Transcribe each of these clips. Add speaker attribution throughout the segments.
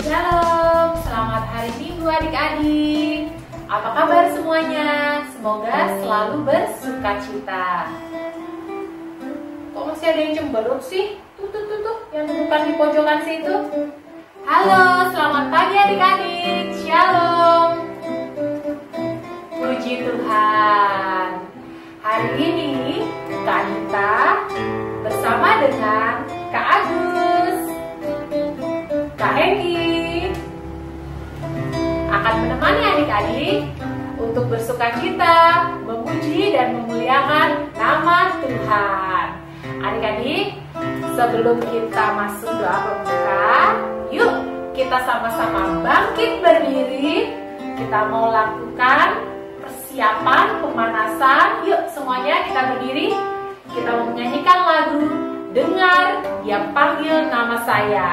Speaker 1: Shalom, selamat hari Minggu adik-adik. Apa kabar semuanya? Semoga selalu bersukacita. Kok masih ada yang cemberut sih? Tuh, yang bukan di pojokan situ. Halo, selamat pagi adik-adik. Shalom. Puji Tuhan. Hari ini Kak Anita bersama dengan Kak Agus, Kak Hengki akan menemani adik-adik untuk bersukacita, memuji dan memuliakan nama Tuhan. Adik-adik, sebelum kita masuk doa pembuka, yuk kita sama-sama bangkit berdiri. Kita mau lakukan persiapan pemanasan. Yuk semuanya kita berdiri. Kita mau menyanyikan lagu Dengar Dia Panggil Nama Saya.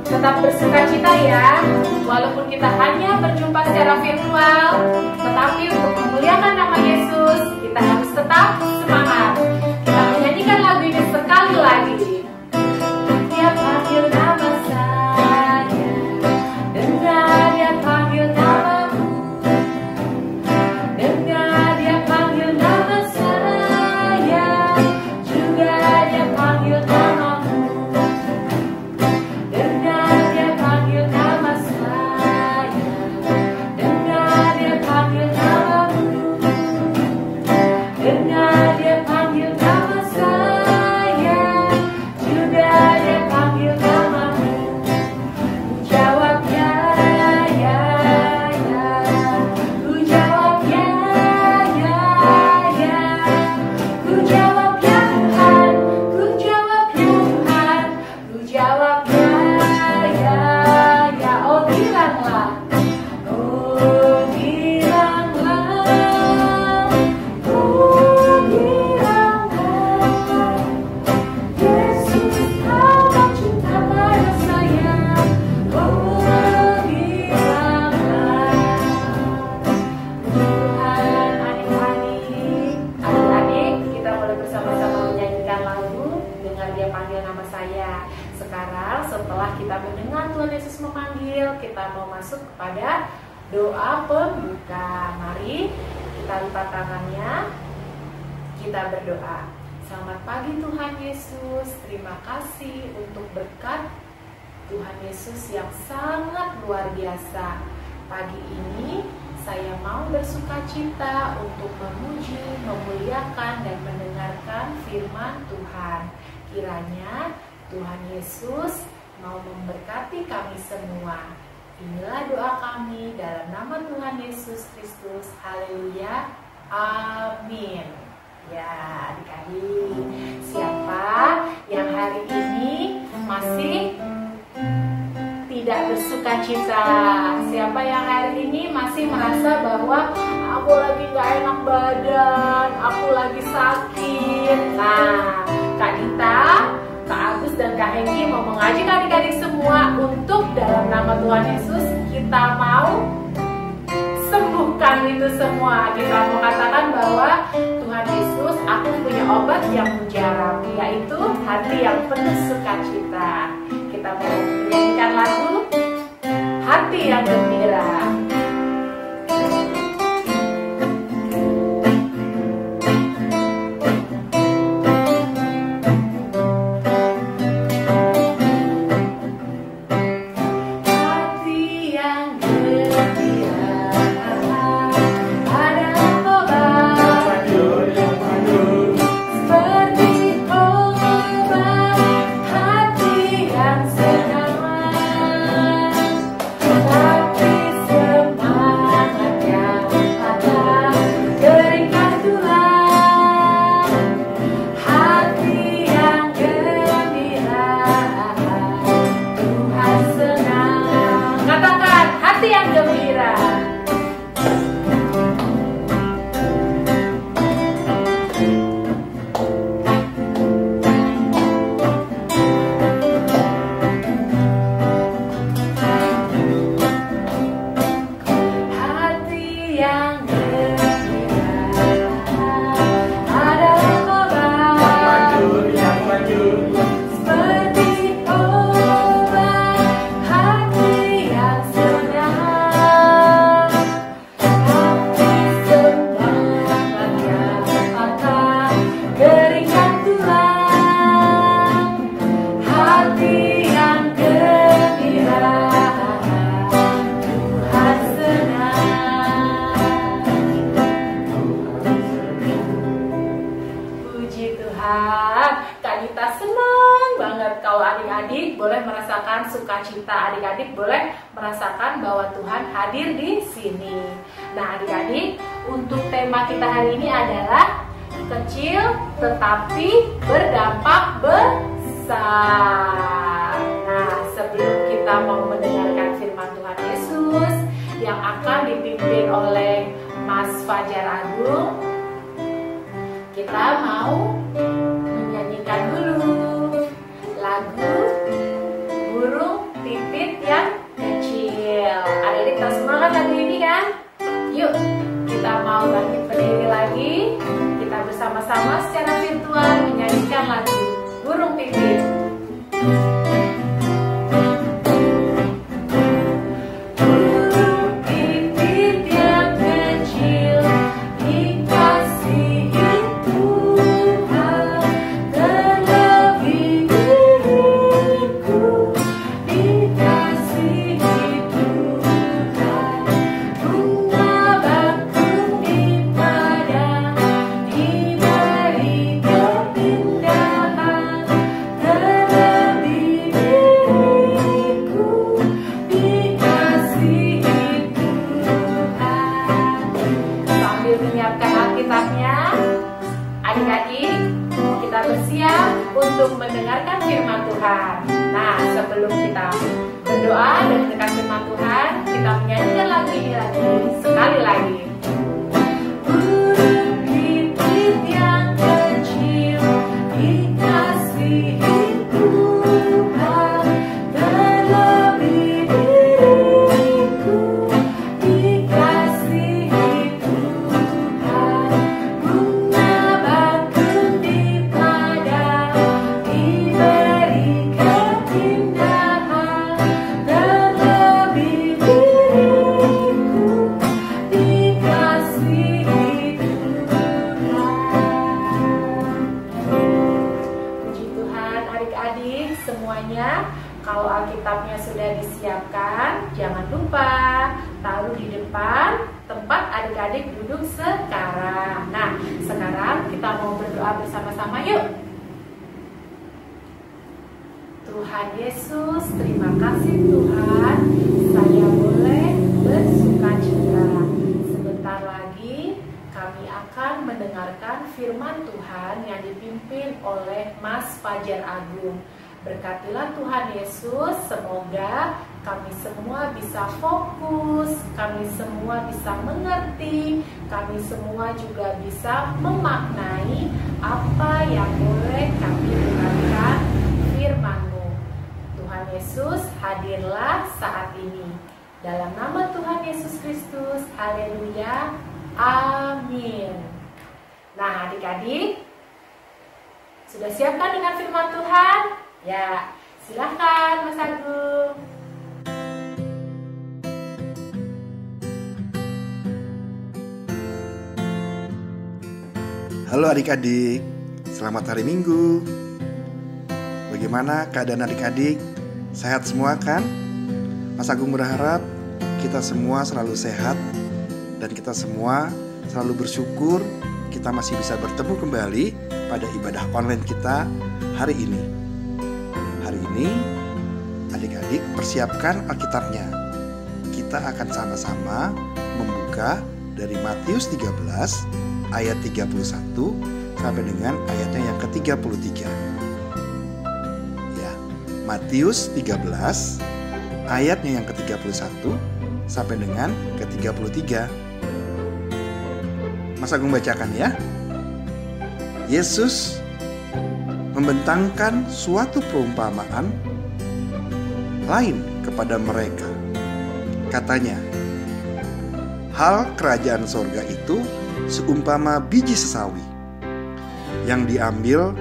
Speaker 1: Tetap bersukacita ya, walaupun kita hanya berjumpa secara virtual, tetapi untuk memuliakan nama Yesus, kita harus tetap semangat. Kita menyanyikan lagu ini sekali lagi. Dia panggil nama saya, dengar Dia panggil namamu, dengar Dia panggil nama saya, juga Dia panggil namamu. Sekarang setelah kita mendengar Tuhan Yesus memanggil, kita mau masuk kepada doa pembuka. Mari kita lipat tangannya, kita berdoa. Selamat pagi Tuhan Yesus, terima kasih untuk berkat Tuhan Yesus yang sangat luar biasa. Pagi ini saya mau bersukacita untuk memuji, memuliakan dan mendengarkan firman Tuhan. Kiranya Tuhan Yesus mau memberkati kami semua. Inilah doa kami dalam nama Tuhan Yesus Kristus. Haleluya. Amin. Ya, adik-adik, siapa yang hari ini masih tidak bersukacita? Siapa yang hari ini masih merasa bahwa aku lagi gak enak badan, aku lagi sakit? Nah, Kak Dita, Kak Agus dan Kak Hengki mau mengajak adik-adik semua untuk dalam nama Tuhan Yesus kita mau sembuhkan itu semua. Kita mau katakan bahwa Tuhan Yesus akan punya obat yang mujarab, yaitu hati yang penuh sukacita. Kita mau menyanyikan lagu Hati yang Gembira. Adik-adik boleh merasakan sukacita, adik-adik boleh merasakan bahwa Tuhan hadir di sini. Nah, adik-adik, untuk tema kita hari ini adalah kecil tetapi berdampak besar. Nah, sebelum kita mau mendengarkan firman Tuhan Yesus yang akan dipimpin oleh Mas Fajar Agung, kita mau menyanyikan dulu lagu Burung Pipit yang Kecil. Adik-adik tahu semangat lagu ini kan? Yuk, kita mau bangkit berdiri lagi. Kita bersama-sama secara virtual menyanyikan lagu Burung Pipit. Adik-adik, kita bersiap untuk mendengarkan firman Tuhan. Nah, sebelum kita berdoa dan mendengarkan firman Tuhan, kita menyanyikan lagu ini lagi, sekali lagi. Burung pipit yang kecil dikasihi Tuhan, terlebih diriku dikasihi Tuhan. Bunga bakung di padang diberi keindahan, terlebih diriku dikasihi Tuhan. Puji Tuhan, adik-adik semuanya. Kalau Alkitabnya sudah disiapkan, jangan lupa taruh di depan tempat adik-adik duduk sekarang. Nah, sekarang kita mau berdoa bersama-sama yuk. Tuhan Yesus, terima kasih Tuhan, saya boleh bersukacita. Sebentar lagi kami akan mendengarkan firman Tuhan yang dipimpin oleh Mas Fajar Agung. Berkatilah Tuhan Yesus, semoga kami semua bisa fokus, kami semua bisa mengerti, kami semua juga bisa memaknai apa yang boleh kami dengarkan firman-Mu. Tuhan Yesus, hadirlah saat ini. Dalam nama Tuhan Yesus Kristus, haleluya, amin. Nah, adik-adik, Sudah siapkan dengan firman Tuhan? Ya, silahkan Mas Agung.
Speaker 2: Halo adik-adik, selamat hari Minggu. Bagaimana keadaan adik-adik? Sehat semua kan? Mas Agung berharap kita semua selalu sehat dan kita semua selalu bersyukur kita masih bisa bertemu kembali pada ibadah online kita hari ini. Hari ini adik-adik persiapkan Alkitabnya. Kita akan sama-sama membuka dari Matius 13 ayat 31 sampai dengan ayatnya yang ke-33. Ya, Matius 13 ayatnya yang ke-31 sampai dengan ke-33. Mas Agung bacakan ya. Yesus membentangkan suatu perumpamaan lain kepada mereka. Katanya, hal kerajaan sorga itu seumpama biji sesawi yang diambil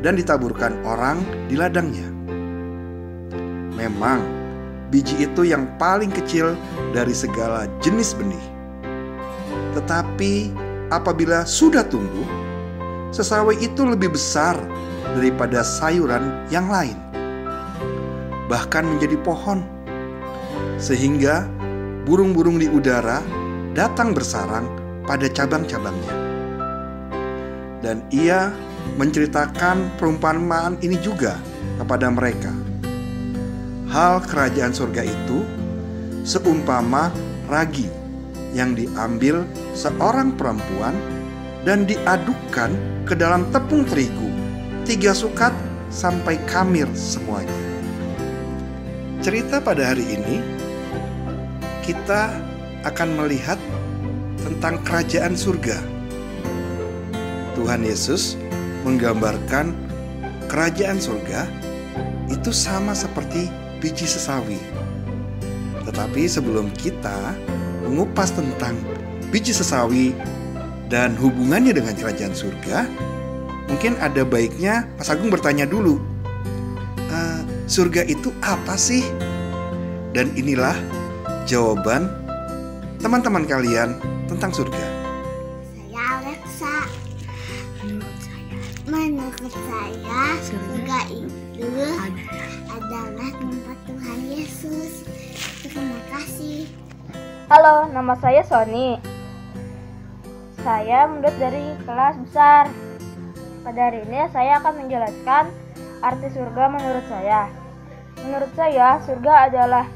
Speaker 2: dan ditaburkan orang di ladangnya. Memang biji itu yang paling kecil dari segala jenis benih. Tetapi apabila sudah tumbuh, sesawi itu lebih besar daripada sayuran yang lain, bahkan menjadi pohon, sehingga burung-burung di udara datang bersarang pada cabang-cabangnya. Dan ia menceritakan perumpamaan ini juga kepada mereka. Hal kerajaan surga itu seumpama ragi yang diambil seorang perempuan dan diadukkan ke dalam tepung terigu 3 sukat sampai kamir semuanya. Cerita pada hari ini kita akan melihat tentang kerajaan surga. Tuhan Yesus menggambarkan kerajaan surga itu sama seperti biji sesawi. Tetapi sebelum kita mengupas tentang biji sesawi dan hubungannya dengan kerajaan surga, mungkin ada baiknya Mas Agung bertanya dulu, surga itu apa sih? Dan inilah jawaban teman-teman kalian tentang surga.
Speaker 3: Saya Alexa. Menurut saya surga itu adalah tempat Tuhan Yesus. Terima kasih.
Speaker 4: Halo, nama saya Sony. Saya murid dari kelas besar. Pada hari ini saya akan menjelaskan arti surga menurut saya. Menurut saya, surga adalah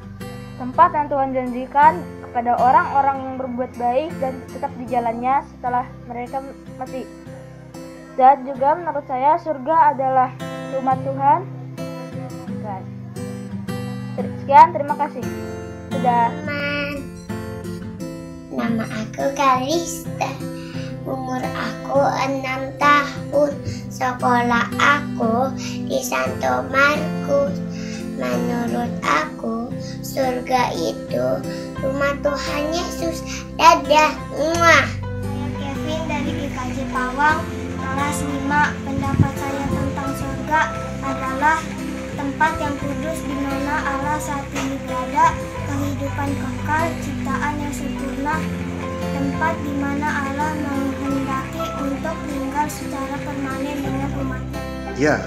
Speaker 4: tempat yang Tuhan janjikan kepada orang-orang yang berbuat baik dan tetap di jalannya setelah mereka mati. Dan juga menurut saya, surga adalah rumah Tuhan. Sekian, terima kasih. Sudah.
Speaker 3: Nama aku Kalista. Umur aku 6 tahun. Sekolah aku di Santo Markus. Menurut aku, surga itu rumah Tuhan Yesus. Dadah. Muah.
Speaker 5: Saya Kevin dari GKJ Pawang, kelas 5. Pendapat saya tentang surga adalah tempat yang kudus di mana Allah saat ini berada, kehidupan kekal, ciptaan yang sempurna, tempat di mana Allah menghendaki untuk tinggal secara permanen dengan umatnya.
Speaker 2: Ya,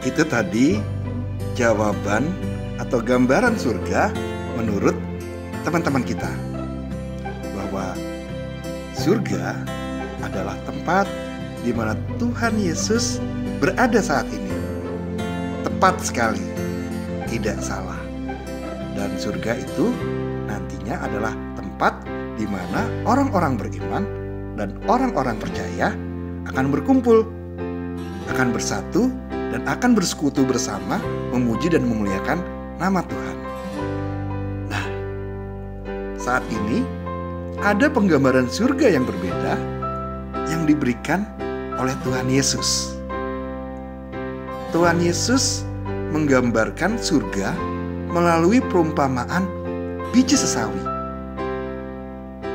Speaker 2: itu tadi jawaban atau gambaran surga menurut teman-teman kita, bahwa surga adalah tempat di mana Tuhan Yesus berada saat ini. Tepat sekali, tidak salah. Dan surga itu nantinya adalah tempat di mana orang-orang beriman dan orang-orang percaya akan berkumpul, akan bersatu, dan akan bersekutu bersama memuji dan memuliakan nama Tuhan. Nah, saat ini ada penggambaran surga yang berbeda yang diberikan oleh Tuhan Yesus. Tuhan Yesus menggambarkan surga melalui perumpamaan biji sesawi.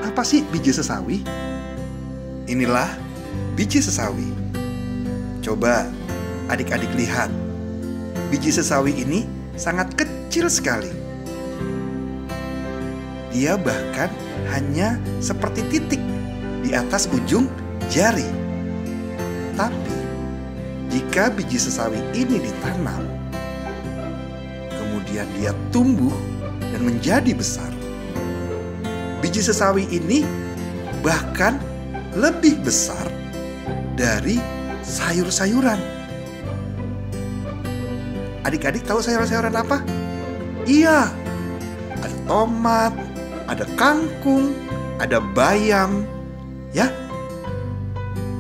Speaker 2: Apa sih biji sesawi? Inilah biji sesawi. Coba Adik-adik lihat, biji sesawi ini sangat kecil sekali. Dia bahkan hanya seperti titik di atas ujung jari. Tapi jika biji sesawi ini ditanam, kemudian dia tumbuh dan menjadi besar, biji sesawi ini bahkan lebih besar dari sayur-sayuran. Adik-adik tahu sayur-sayuran apa? Iya, ada tomat, ada kangkung, ada bayam, ya.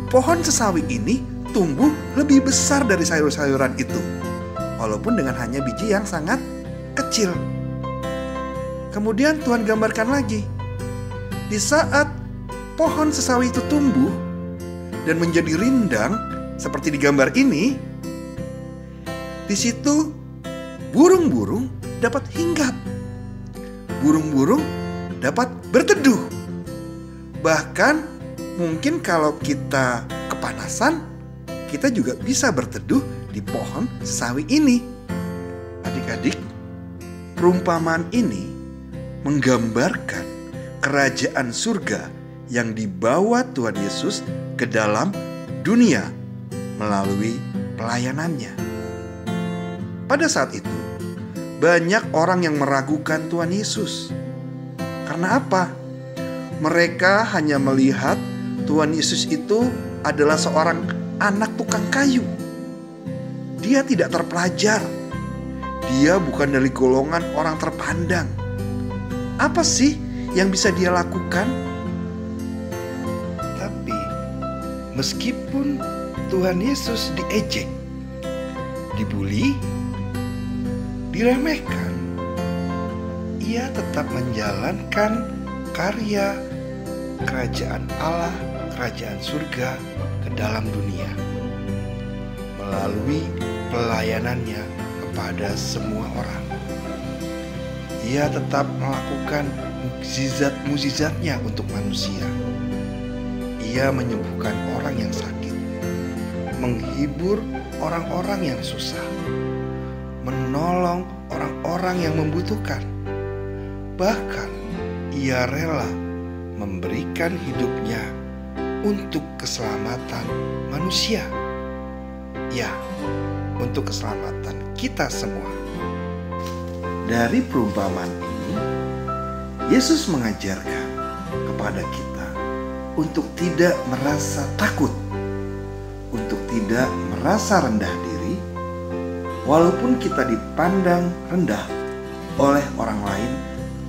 Speaker 2: Pohon sesawi ini tumbuh lebih besar dari sayur-sayuran itu, walaupun dengan hanya biji yang sangat kecil. Kemudian Tuhan gambarkan lagi, di saat pohon sesawi itu tumbuh dan menjadi rindang seperti di gambar ini, di situ burung-burung dapat hinggap. Burung-burung dapat berteduh. Bahkan mungkin kalau kita kepanasan, kita juga bisa berteduh di pohon sesawi ini. Adik-adik, perumpamaan ini menggambarkan kerajaan surga yang dibawa Tuhan Yesus ke dalam dunia melalui pelayanannya. Pada saat itu, banyak orang yang meragukan Tuhan Yesus. Karena apa? Mereka hanya melihat Tuhan Yesus itu adalah seorang anak tukang kayu. Dia tidak terpelajar. Dia bukan dari golongan orang terpandang. Apa sih yang bisa dia lakukan? Tapi meskipun Tuhan Yesus diejek, dibully, diremehkan, ia tetap menjalankan karya kerajaan Allah, kerajaan surga ke dalam dunia melalui pelayanannya kepada semua orang. Ia tetap melakukan mukjizat-mukjizatnya untuk manusia. Ia menyembuhkan orang yang sakit, menghibur orang-orang yang susah, menolong orang-orang yang membutuhkan. Bahkan ia rela memberikan hidupnya untuk keselamatan manusia. Ya, untuk keselamatan kita semua. Dari perumpamaan ini, Yesus mengajarkan kepada kita untuk tidak merasa takut, untuk tidak merasa rendah diri, walaupun kita dipandang rendah oleh orang lain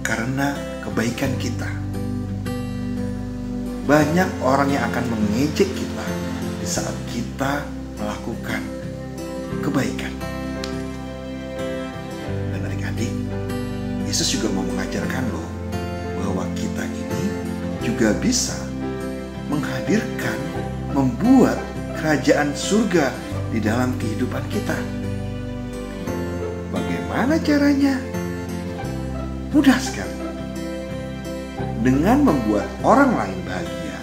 Speaker 2: karena kebaikan kita. Banyak orang yang akan mengejek kita di saat kita melakukan kebaikan. Dan adik-adik, Yesus juga mau mengajarkan loh bahwa kita ini juga bisa menghadirkan, membuat kerajaan surga di dalam kehidupan kita. Bagaimana caranya? Mudah sekali. Dengan membuat orang lain bahagia,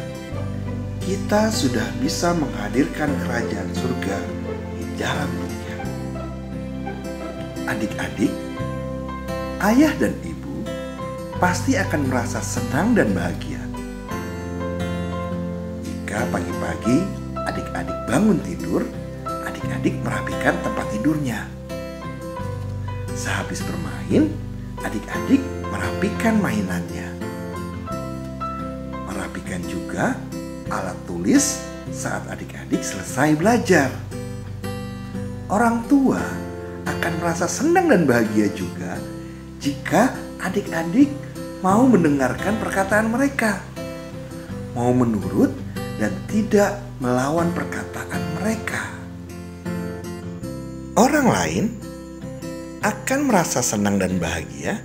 Speaker 2: kita sudah bisa menghadirkan kerajaan surga di dalam dunia. Adik-adik, ayah dan ibu pasti akan merasa senang dan bahagia jika pagi-pagi adik-adik bangun tidur, adik-adik merapikan tempat tidurnya. Sehabis bermain, adik-adik merapikan mainannya. Merapikan juga alat tulis saat adik-adik selesai belajar. Orang tua akan merasa senang dan bahagia juga jika adik-adik mau mendengarkan perkataan mereka, mau menurut dan tidak melawan perkataan mereka. Orang lain akan merasa senang dan bahagia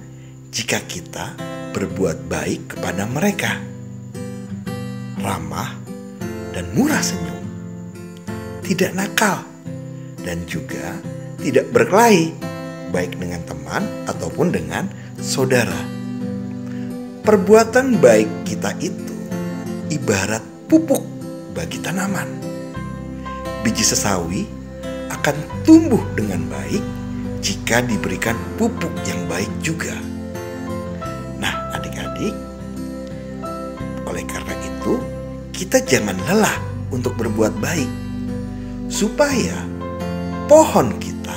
Speaker 2: jika kita berbuat baik kepada mereka, ramah dan murah senyum, tidak nakal, dan juga tidak berkelahi, baik dengan teman ataupun dengan saudara. Perbuatan baik kita itu ibarat pupuk bagi tanaman. Biji sesawi akan tumbuh dengan baik jika diberikan pupuk yang baik juga. Nah, adik-adik, oleh karena itu kita jangan lelah untuk berbuat baik supaya pohon kita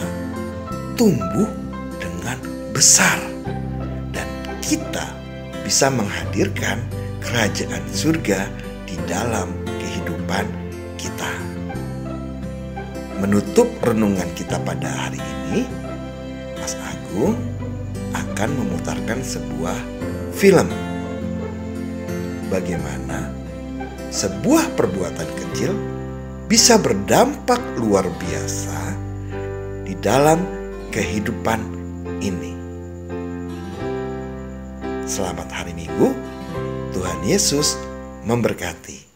Speaker 2: tumbuh dengan besar dan kita bisa menghadirkan kerajaan surga di dalam kehidupan kita. Menutup renungan kita pada hari ini, Mas Agung akan memutarkan sebuah film. Bagaimana sebuah perbuatan kecil bisa berdampak luar biasa di dalam kehidupan ini. Selamat hari Minggu. Tuhan Yesus memberkati.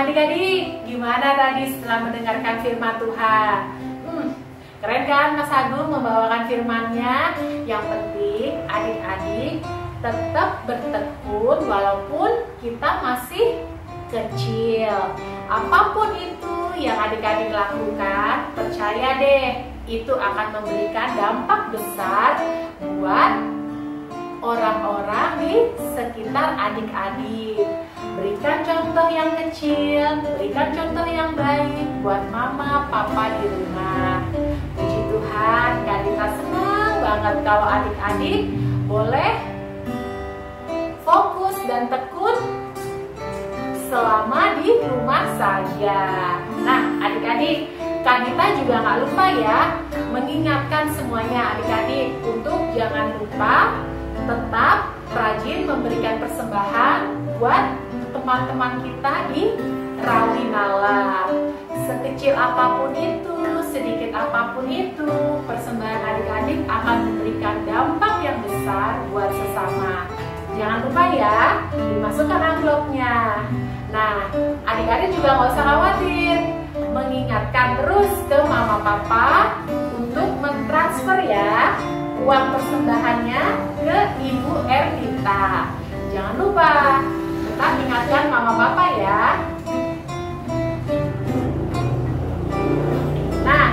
Speaker 1: Adik-adik, gimana tadi setelah mendengarkan firman Tuhan? Keren kan Mas Agung membawakan firman-Nya? Yang penting adik-adik tetap bertekun walaupun kita masih kecil. Apapun itu yang adik-adik lakukan, percaya deh, itu akan memberikan dampak besar buat orang-orang di sekitar adik-adik. Berikan contoh yang kecil, berikan contoh yang baik buat mama, papa di rumah. Puji Tuhan, Kak Dita senang banget kalau adik-adik boleh fokus dan tekun selama di rumah saja. Nah, adik-adik, Kak Dita juga nggak lupa ya mengingatkan semuanya adik-adik untuk jangan lupa tetap rajin memberikan persembahan buat teman-teman kita di Rawinala. Sekecil apapun itu, sedikit apapun itu, persembahan adik-adik akan memberikan dampak yang besar buat sesama. Jangan lupa ya, dimasukkan amplopnya. Nah, adik-adik juga nggak usah khawatir, mengingatkan terus ke mama papa untuk mentransfer ya uang persembahannya ke Ibu Ernita. Jangan lupa tetap ingatkan mama papa ya. Nah,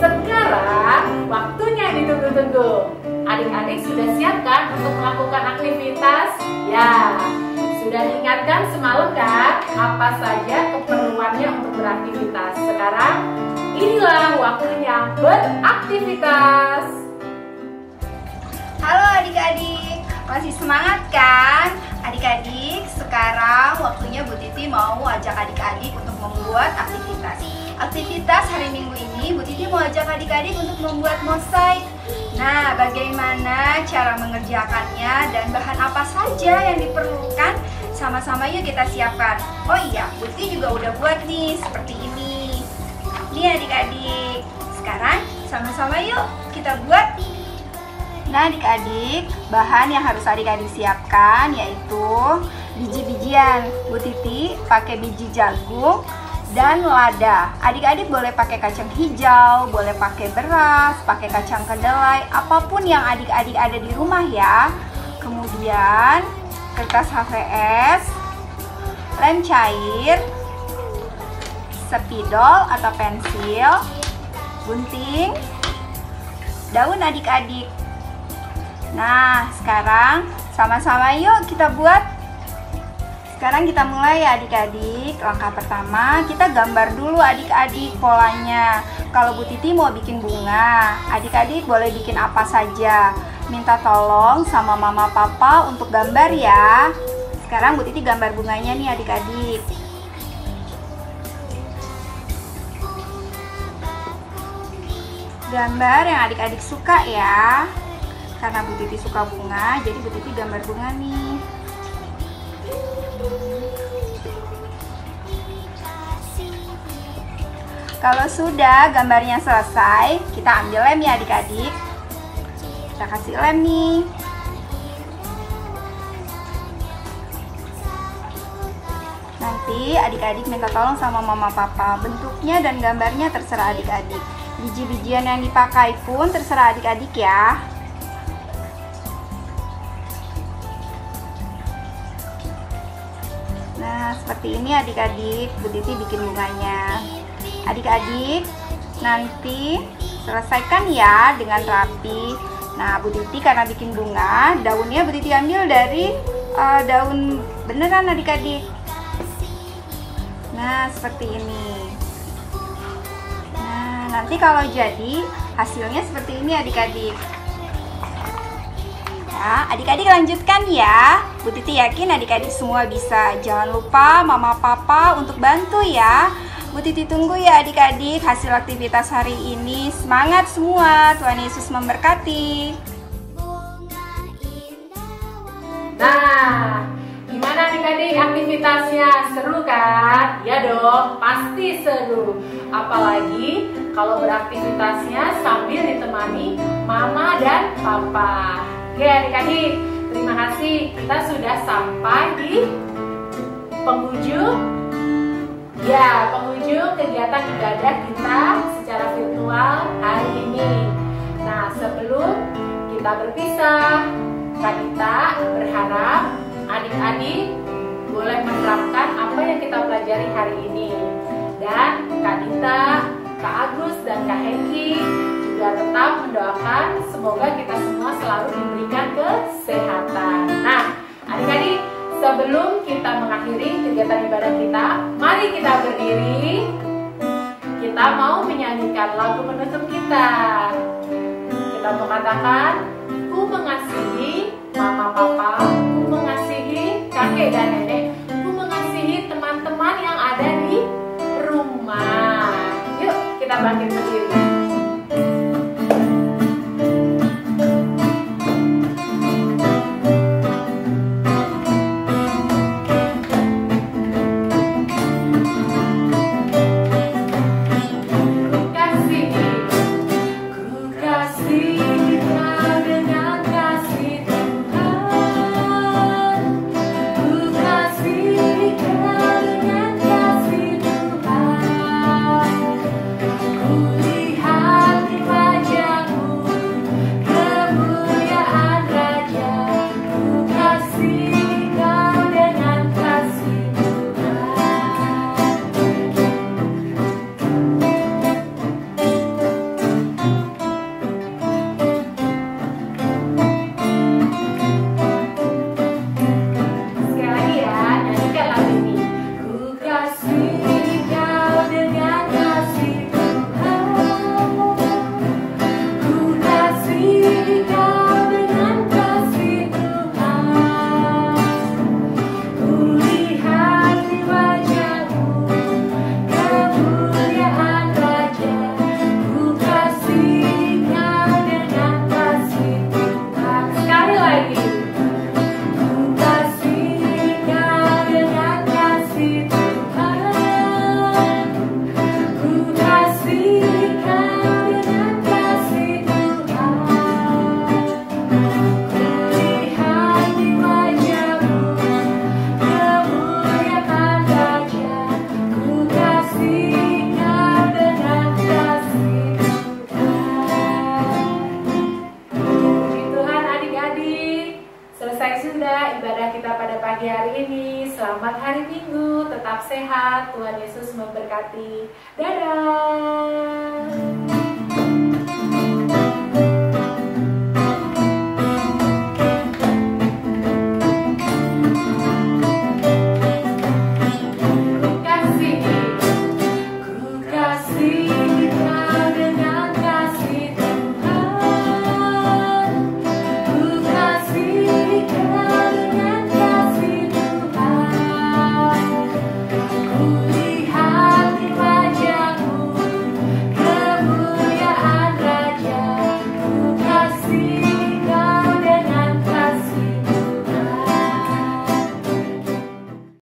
Speaker 1: sekarang waktunya ditunggu-tunggu. Adik-adik sudah siapkan untuk melakukan aktivitas? Ya, sudah diingatkan semalam kan apa saja keperluannya untuk beraktivitas. Sekarang inilah waktunya beraktivitas.
Speaker 5: Halo adik-adik,
Speaker 6: Masih semangat kan? Adik-adik, sekarang waktunya Bu Titi mau ajak adik-adik untuk membuat aktivitas. Aktivitas hari Minggu ini Bu Titi mau ajak adik-adik untuk membuat mosaik. Nah, bagaimana cara mengerjakannya dan bahan apa saja yang diperlukan? Sama-sama yuk kita siapkan. Oh iya, Bu Titi juga udah buat nih seperti ini. Nih adik-adik, sekarang sama-sama yuk kita buat. Nah adik-adik, bahan yang harus adik-adik siapkan yaitu biji-bijian. Bu Titi pakai biji jagung dan lada. Adik-adik boleh pakai kacang hijau, boleh pakai beras, pakai kacang kedelai, apapun yang adik-adik ada di rumah ya. Kemudian kertas HVS, lem cair, spidol atau pensil, gunting, daun adik-adik. Nah, sekarang sama-sama yuk kita buat. Sekarang kita mulai ya adik-adik. Langkah pertama, kita gambar dulu adik-adik polanya. Kalau Bu Titi mau bikin bunga, adik-adik boleh bikin apa saja. Minta tolong sama mama papa untuk gambar ya. Sekarang Bu Titi gambar bunganya nih adik-adik. Gambar yang adik-adik suka ya. Karena Bu Titi suka bunga, jadi Bu Titi gambar bunga nih. Kalau sudah gambarnya selesai, kita ambil lem ya adik-adik. Kita kasih lem nih. Nanti adik-adik minta tolong sama mama papa. Bentuknya dan gambarnya terserah adik-adik. Biji-bijian yang dipakai pun terserah adik-adik ya. Nah, seperti ini adik-adik, Bu Titi bikin bunganya. Adik-adik, nanti selesaikan ya dengan rapi. Nah, Bu Titi karena bikin bunga, daunnya Bu Titi ambil dari daun beneran adik-adik. Nah, seperti ini. Nah, nanti kalau jadi, hasilnya seperti ini adik-adik. Ya, adik-adik lanjutkan ya. Bu Titi yakin adik-adik semua bisa. Jangan lupa mama papa untuk bantu ya. Bu Titi tunggu ya adik-adik hasil aktivitas hari ini. Semangat semua, Tuhan Yesus memberkati.
Speaker 1: Nah, gimana adik-adik aktivitasnya? Seru kan? Ya dong, pasti seru. Apalagi kalau beraktivitasnya sambil ditemani mama dan papa. Oke adik-adik, terima kasih. Kita sudah sampai di penghujung kegiatan ibadah kita secara virtual hari ini. Nah, sebelum kita berpisah, Kak Dita berharap adik-adik boleh menerapkan apa yang kita pelajari hari ini. Dan Kak Dita, Kak Agus, dan Kak Hengki juga tetap mendoakan semoga kita semua selalu diberikan kesehatan. Nah, adik-adik, sebelum kita mengakhiri kegiatan ibadah kita, mari kita berdiri. Kita mau menyanyikan lagu penutup kita. Kita mau katakan, ku mengasihi mama papa, ku mengasihi kakek dan nenek, ku mengasihi teman-teman yang ada di rumah. Yuk, kita bangkit berdiri.
Speaker 7: Ku
Speaker 1: Selesai sudah ibadah kita pada pagi hari ini. Selamat hari Minggu, tetap sehat. Tuhan Yesus memberkati. Dadah.